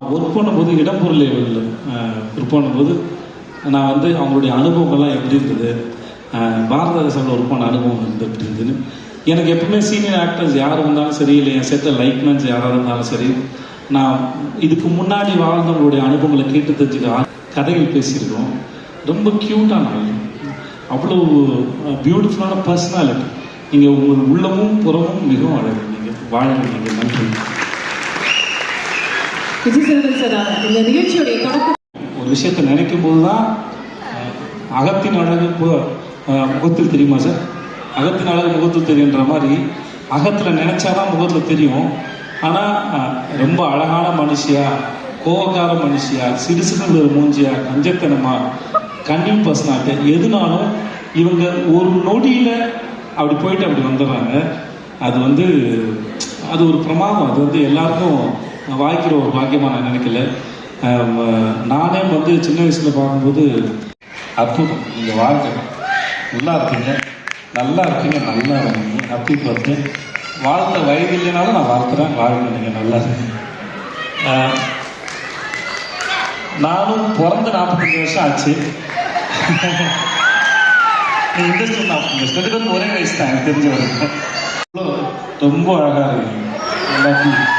Work பண்ணும்போது இடம்பொருள் லெவலில் ஒர்க் பண்ணும்போது நான் வந்து அவங்களுடைய அனுபவங்கள்லாம் எப்படி இருந்தது, பாரததாசனில் ஒர்க் பண்ண அனுபவம் இருந்தது எப்படி இருந்ததுன்னு எனக்கு எப்பவுமே சீனியர் ஆக்டர்ஸ் யார் இருந்தாலும் சரி, இல்லை என் செட்டில் லைட்மேன்ஸ் யாராக இருந்தாலும் சரி, நான் இதுக்கு முன்னாடி வாழ்ந்தவங்களுடைய அனுபவங்களை கேட்டு தெரிஞ்சுக்க கதைகள் பேசியிருக்கோம். ரொம்ப க்யூட்டான ஆள், அவ்வளோ பியூட்டிஃபுல்லான பர்சனாலிட்டி. நீங்கள் உங்கள் உள்ளமும் புறமும் மிகவும் அழகு. நீங்கள் வாழ்க்கை நீங்கள் நன்றி. இந்த நிகழ்ச்சியுடைய தொடக்கம் ஒரு விஷயத்தை நினைக்கும் போது தான் அகத்தின் அழகு முகத்தில் தெரியுமா சார்? அகத்தின் அழகு முகத்தில் தெரியுன்ற மாதிரி அகத்தில் நினைச்சாதான் முகத்தில் தெரியும். ஆனால் ரொம்ப அழகான மனுஷியா, கோவக்கார மனுஷியா, சிறுசுகள் மூஞ்சியா, கஞ்சத்தனமா, கன்னிங் பர்சனாலிட்டி எதுனாலும் இவங்க ஒரு நொடியில் அப்படி போயிட்டு அப்படி வந்துடுறாங்க. அது வந்து அது ஒரு பிரமாதம். அது வந்து எல்லாருக்கும் வாய்க்கிற ஒரு பாக்கியமாக நான் நினைக்கல. நானே வந்து சின்ன வயசில் பார்க்கும்போது அற்புதம். நீங்கள் வாழ்க்கை நல்லா இருக்கீங்க, நல்லா இருக்கீங்க, நல்லா இருக்கீங்க. Happy birthday. வாழ்த்த வயது இல்லைனாலும் நான் வாழ்த்துறேன். வாழ்க்கை நீங்கள் நல்லா இருக்கீங்க. நானும் பிறந்து 45 வருஷம் ஆச்சு. இண்டஸ்ட்ரி 45 வருஷம், 2 பேரும் ஒரே வயசு தான் எனக்கு தெரிஞ்ச வரைக்கும். ரொம்ப அழகாக இருக்கீங்க எல்லாத்தையும்,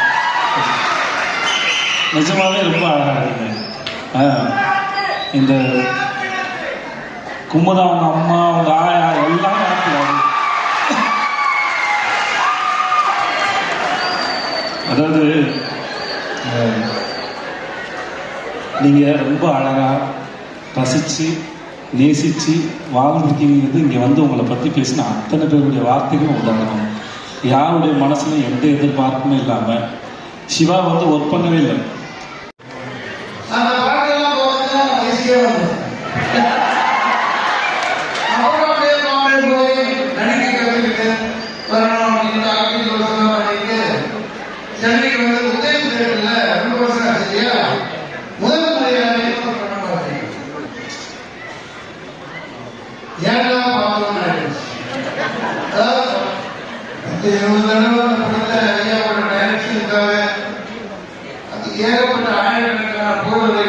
நிஜமாவே ரொம்ப அழகாக இருக்கீங்க. இந்த கும்பதா அவங்க அம்மா, அவங்க ஆயா எல்லாம் ஆக்கிறாங்க. அதாவது நீங்கள் ரொம்ப அழகாக ரசித்து நேசித்து வாழ்ந்துருக்கீங்கிறது இங்கே வந்து உங்களை பற்றி பேசின அத்தனை பேருடைய வார்த்தைகளும் உதாரணம். யாருடைய மனசுலையும் எந்த எதிர்பார்ப்புமே இல்லாமல் சிவா வந்து ஒர்க் பண்ணவே இல்லை. ஏகப்பட்ட ஆயிரக்கணக்கான போடுவதை